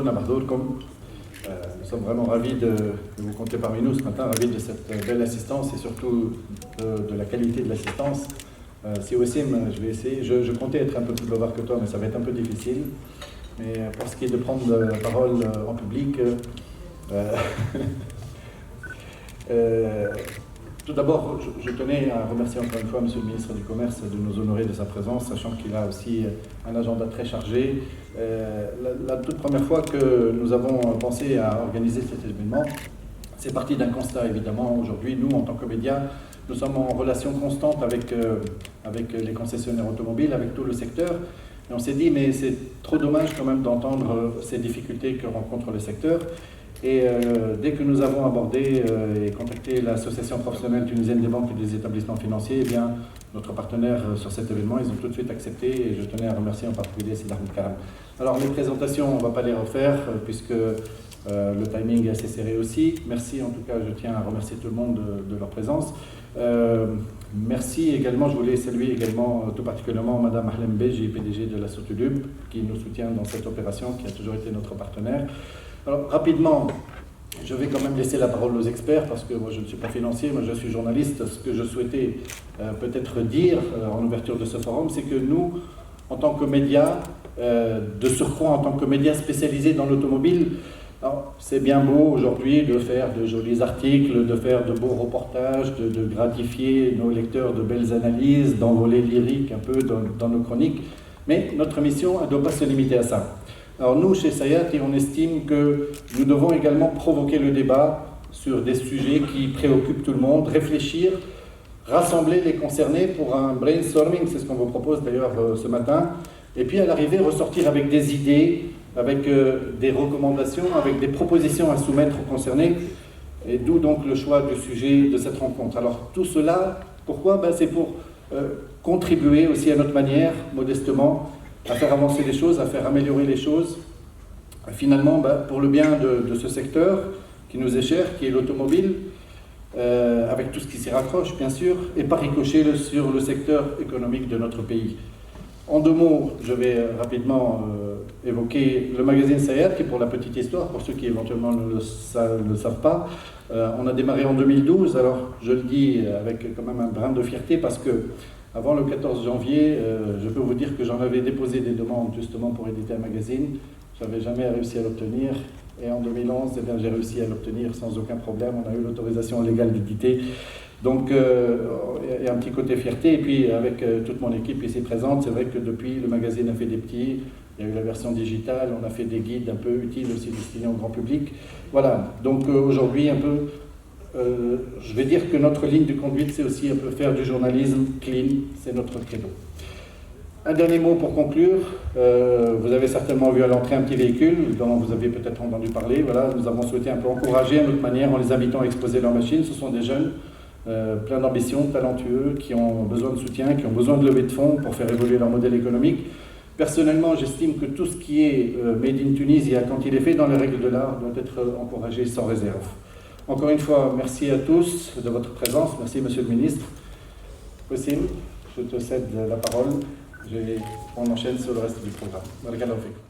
Shukran Abardurkom. Nous sommes vraiment ravis de vous compter parmi nous ce matin, ravis de cette belle assistance et surtout de la qualité de l'assistance. Si Wassim, je vais essayer, je comptais être un peu plus bavard que toi, mais ça va être un peu difficile. Mais pour ce qui est de prendre la parole en public, tout d'abord, je tenais à remercier encore une fois Monsieur le ministre du Commerce de nous honorer de sa présence, sachant qu'il a aussi un agenda très chargé. La toute première fois que nous avons pensé à organiser cet événement, c'est parti d'un constat évidemment. Aujourd'hui, nous, en tant que médias, nous sommes en relation constante avec les concessionnaires automobiles, avec tout le secteur. Et on s'est dit, mais c'est trop dommage quand même d'entendre ces difficultés que rencontre le secteur. Et dès que nous avons abordé et contacté l'association professionnelle tunisienne des banques et des établissements financiers, eh bien, notre partenaire sur cet événement, ils ont tout de suite accepté et je tenais à remercier en particulier Sidar Moukaram. Alors les présentations, on ne va pas les refaire puisque le timing est assez serré aussi. Merci en tout cas, je tiens à remercier tout le monde de leur présence. Merci également, je voulais saluer également tout particulièrement Madame Ahlem Beji, PDG de la Sotulub, qui nous soutient dans cette opération, qui a toujours été notre partenaire. Alors, rapidement, je vais quand même laisser la parole aux experts parce que moi je ne suis pas financier, moi je suis journaliste. Ce que je souhaitais peut-être dire en ouverture de ce forum, c'est que nous, en tant que médias, de surcroît en tant que médias spécialisés dans l'automobile, c'est bien beau aujourd'hui de faire de jolis articles, de faire de beaux reportages, de gratifier nos lecteurs de belles analyses, d'envoler lyrique un peu dans nos chroniques, mais notre mission ne doit pas se limiter à ça. Alors nous, chez Sayati, on estime que nous devons également provoquer le débat sur des sujets qui préoccupent tout le monde, réfléchir, rassembler les concernés pour un brainstorming, c'est ce qu'on vous propose d'ailleurs ce matin, et puis à l'arrivée ressortir avec des idées, avec des recommandations, avec des propositions à soumettre aux concernés, et d'où donc le choix du sujet de cette rencontre. Alors tout cela, pourquoi ? C'est pour contribuer aussi à notre manière, modestement, à faire avancer les choses, à faire améliorer les choses, finalement pour le bien de ce secteur qui nous est cher, qui est l'automobile, avec tout ce qui s'y raccroche bien sûr, et par ricochet sur le secteur économique de notre pays. En deux mots, je vais rapidement évoquer le magazine Sayat, qui pour la petite histoire, pour ceux qui éventuellement ne le savent pas, on a démarré en 2012, alors je le dis avec quand même un brin de fierté parce que avant le 14 janvier, je peux vous dire que j'en avais déposé des demandes justement pour éditer un magazine. Je n'avais jamais réussi à l'obtenir. Et en 2011, eh bien, j'ai réussi à l'obtenir sans aucun problème. On a eu l'autorisation légale d'éditer. Donc, il y a un petit côté fierté. Et puis, avec toute mon équipe ici présente, c'est vrai que depuis, le magazine a fait des petits. Il y a eu la version digitale. On a fait des guides un peu utiles aussi destinés au grand public. Voilà. Donc, aujourd'hui, un peu... je vais dire que notre ligne de conduite, c'est aussi un peu faire du journalisme clean, c'est notre credo. Un dernier mot pour conclure. Vous avez certainement vu à l'entrée un petit véhicule dont vous avez peut-être entendu parler. Voilà, nous avons souhaité un peu encourager à notre manière en les invitant à exposer leurs machines. Ce sont des jeunes pleins d'ambition, talentueux, qui ont besoin de soutien, qui ont besoin de lever de fonds pour faire évoluer leur modèle économique. Personnellement, j'estime que tout ce qui est made in Tunisie, quand il est fait dans les règles de l'art, doit être encouragé sans réserve. Encore une fois, merci à tous de votre présence. Merci, Monsieur le Ministre. Wassim, je te cède la parole. On enchaîne sur le reste du programme. Barakallahu fik.